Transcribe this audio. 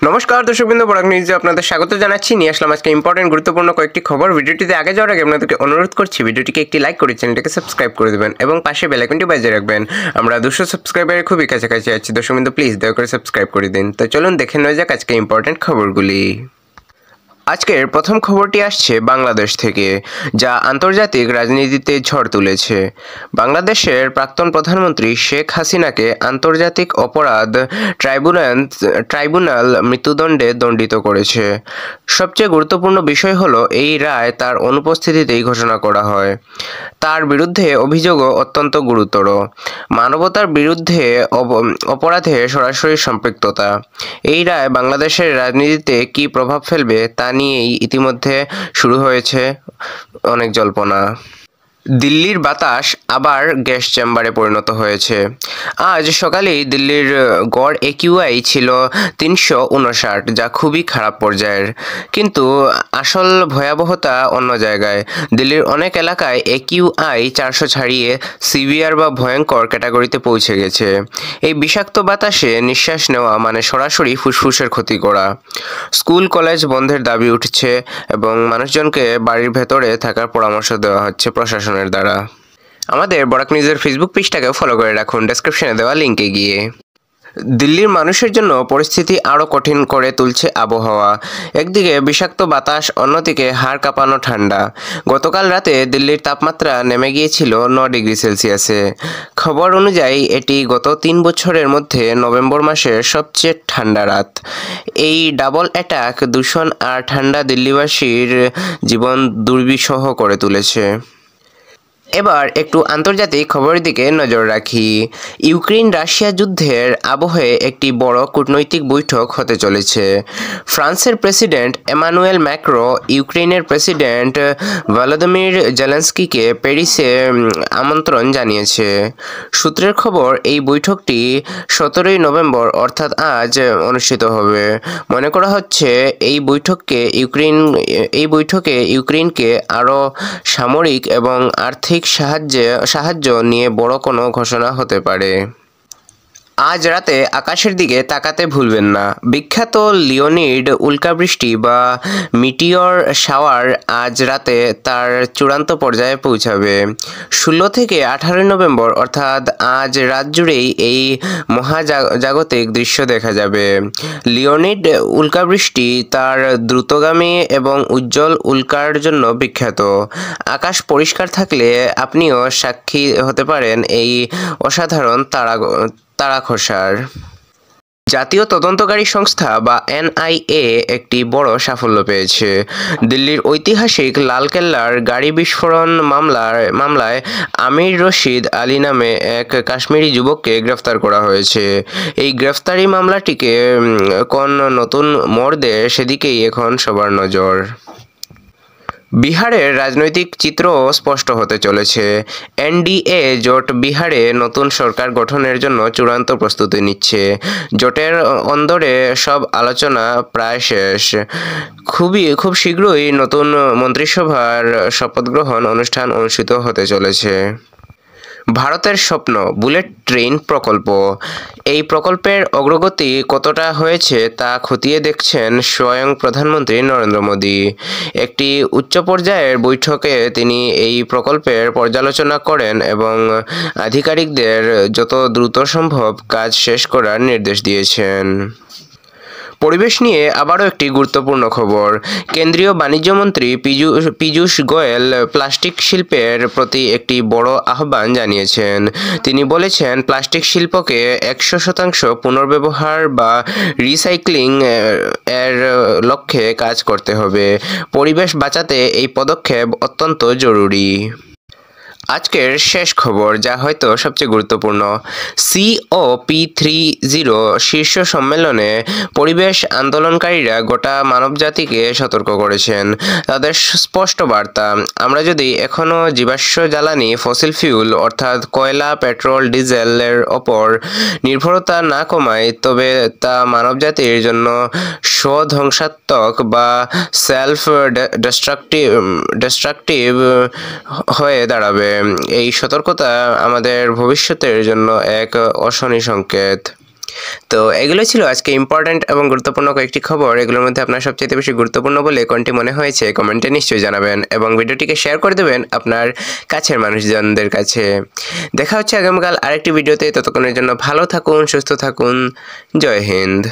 নমস্কার দর্শকবৃন্দ, বরাক নিউজে আপনাদের স্বাগত জানাচ্ছি। নিয়ে আসলাম আজকে ইম্পর্টেন্ট গুরুত্বপূর্ণ কয়েকটি খবর। ভিডিওটিতে আগে যাওয়ার আগে আপনাদেরকে অনুরোধ করছি ভিডিওটিকে একটি লাইক করে চ্যানেলটিকে সাবস্ক্রাইব করে দেবেন এবং পাশে বেল আইকনটি বাজিয়ে রাখবেন। আমরা 200 সাবস্ক্রাইবারের খুবই কাছাকাছি আছি। দর্শকবৃন্দ প্লিজ দয়া করে সাবস্ক্রাইব করে দিন। তো চলুন দেখে নেওয়া যাক আজকে ইম্পর্টেন্ট খবরগুলি। আজকের প্রথম খবরটি আসছে বাংলাদেশ থেকে, যা আন্তর্জাতিক রাজনীতিতে ঝড় তুলেছে। বাংলাদেশের প্রাক্তন প্রধানমন্ত্রী শেখ হাসিনাকে আন্তর্জাতিক অপরাধ ট্রাইব্যুনাল মৃত্যুদণ্ডে দণ্ডিত করেছে। সবচেয়ে গুরুত্বপূর্ণ বিষয় হলো এই রায় তার অনুপস্থিতিতেই ঘোষণা করা হয়। তার বিরুদ্ধে অভিযোগও অত্যন্ত গুরুতর, মানবতার বিরুদ্ধে অপরাধে সরাসরি সম্পৃক্ততা। এই রায় বাংলাদেশের রাজনীতিতে কী প্রভাব ফেলবে তা নিয়েই ইতিমধ্যে শুরু হয়েছে অনেক জল্পনা। দিল্লির বাতাস আবার গ্যাস চেম্বারে পরিণত হয়েছে। আজ সকালেই দিল্লির গড় একিউআই ছিল 359, যা খুবই খারাপ পর্যায়ের। কিন্তু আসল ভয়াবহতা অন্য জায়গায়। দিল্লির অনেক এলাকায় একিউআই 400 ছাড়িয়ে সিভিয়ার বা ভয়ঙ্কর ক্যাটাগরিতে পৌঁছে গেছে। এই বিষাক্ত বাতাসে নিঃশ্বাস নেওয়া মানে সরাসরি ফুসফুসের ক্ষতি করা। স্কুল কলেজ বন্ধের দাবি উঠছে এবং মানুষজনকে বাড়ির ভেতরে থাকার পরামর্শ দেওয়া হচ্ছে প্রশাসনের দ্বারা। আমাদের বরাক নিউজের ফেসবুক পেজটাকে ফলো করে রাখুন ডেসক্রিপশনে দেওয়া লিঙ্কে গিয়ে। দিল্লির মানুষের জন্য পরিস্থিতি আরও কঠিন করে তুলছে আবহাওয়া। একদিকে বিষাক্ত বাতাস, অন্যদিকে হাড় কাঁপানো ঠান্ডা। গতকাল রাতে দিল্লির তাপমাত্রা নেমে গিয়েছিল 9 ডিগ্রি সেলসিয়াসে। খবর অনুযায়ী এটি গত 3 বছরের মধ্যে নভেম্বর মাসের সবচেয়ে ঠান্ডা রাত। এই ডাবল অ্যাটাক, দূষণ আর ঠান্ডা দিল্লিবাসীর জীবন দুর্বিষহ করে তুলেছে। এবার একটু আন্তর্জাতিক খবরের দিকে নজর রাখি। ইউক্রেন রাশিয়া যুদ্ধের আবহে একটি বড় কূটনৈতিক বৈঠক হতে চলেছে। ফ্রান্সের প্রেসিডেন্ট এমানুয়েল ম্যাক্রো ইউক্রেনের প্রেসিডেন্ট ভলোদিমির জেলেনস্কিকে প্যারিসে আমন্ত্রণ জানিয়েছে। সূত্রের খবর, এই বৈঠকটি 17 নভেম্বর অর্থাৎ আজ অনুষ্ঠিত হবে। মনে করা হচ্ছে এই বৈঠকে ইউক্রেনকে আরও সামরিক এবং আর্থিক সাহায্য নিয়ে বড় কোনো ঘোষণা হতে পারে। আজ রাতে আকাশের দিকে তাকাতে ভুলবেন না। বিখ্যাত লিওনিড উল্কাবৃষ্টি বা মিটিওর শাওয়ার আজ রাতে তার চূড়ান্ত পর্যায়ে পৌঁছাবে। 16 থেকে 18 নভেম্বর অর্থাৎ আজ রাত জুড়েই এই মহাজাগতিক দৃশ্য দেখা যাবে। লিওনিড উল্কাবৃষ্টি তার দ্রুতগামী এবং উজ্জ্বল উল্কার জন্য বিখ্যাত। আকাশ পরিষ্কার থাকলে আপনিও সাক্ষী হতে পারেন এই অসাধারণ তারা খসার। জাতীয় তদন্তকারী সংস্থা বা এনআইএ একটি বড় সাফল্য পেয়েছে। দিল্লির ঐতিহাসিক লালকেল্লার গাড়ি বিস্ফোরণ মামলায় আমির রশিদ আলী নামে এক কাশ্মীরি যুবককে গ্রেফতার করা হয়েছে। এই গ্রেফতারি মামলাটিকে কোন নতুন মোড় দেয় সেদিকেই এখন সবার নজর। বিহারের রাজনৈতিক চিত্র স্পষ্ট হতে চলেছে। এনডিএ জোট বিহারে নতুন সরকার গঠনের জন্য চূড়ান্ত প্রস্তুতি নিচ্ছে। জোটের অন্দরে সব আলোচনা প্রায় শেষ। খুব শীঘ্রই নতুন মন্ত্রিসভার শপথগ্রহণ অনুষ্ঠান অনুষ্ঠিত হতে চলেছে। ভারতের স্বপ্ন বুলেট ট্রেন প্রকল্প। এই প্রকল্পের অগ্রগতি কতটা হয়েছে তা খতিয়ে দেখছেন স্বয়ং প্রধানমন্ত্রী নরেন্দ্র মোদী। একটি উচ্চ পর্যায়ের বৈঠকে তিনি এই প্রকল্পের পর্যালোচনা করেন এবং আধিকারিকদের যত দ্রুত সম্ভব কাজ শেষ করার নির্দেশ দিয়েছেন। পরিবেশ নিয়ে আবারও একটি গুরুত্বপূর্ণ খবর। কেন্দ্রীয় বাণিজ্য মন্ত্রী পীযূষ গোয়েল প্লাস্টিক শিল্পের প্রতি একটি বড় আহ্বান জানিয়েছেন। তিনি বলেছেন, প্লাস্টিক শিল্পকে 100% পুনর্ব্যবহার বা রিসাইক্লিং এর লক্ষ্যে কাজ করতে হবে। পরিবেশ বাঁচাতে এই পদক্ষেপ অত্যন্ত জরুরি। আজকের শেষ খবর, যা হয়তো সবচেয়ে গুরুত্বপূর্ণ। COP30 শীর্ষ সম্মেলনে পরিবেশ আন্দোলনকারীরা গোটা মানবজাতিকে সতর্ক করেছেন। তাদের স্পষ্ট বার্তা, আমরা যদি এখনও জীবাশ্ম জ্বালানি ফসিল ফিউল অর্থাৎ কয়লা, পেট্রোল, ডিজেলের ওপর নির্ভরতা না কমাই তবে তা মানবজাতির জন্য স্বধ্বংসাত্মক বা সেলফ ডিস্ট্রাকটিভ হয়ে দাঁড়াবে। এই সতর্কতা আমাদের ভবিষ্যতের জন্য এক অশনি সংকেত। তো এগুলো ছিল আজকে ইম্পর্ট্যান্ট এবং গুরুত্বপূর্ণ কয়েকটি খবর। এগুলোর মধ্যে আপনার সবচেয়ে বেশি গুরুত্বপূর্ণ বলে কোনটি মনে হয়েছে কমেন্টে নিশ্চয়ই জানাবেন এবং ভিডিওটিকে শেয়ার করে দেবেন আপনার কাছের মানুষজনদের কাছে। দেখা হচ্ছে আগামীকাল আরেকটি ভিডিওতে। ততক্ষণের জন্য ভালো থাকুন, সুস্থ থাকুন। জয় হিন্দ।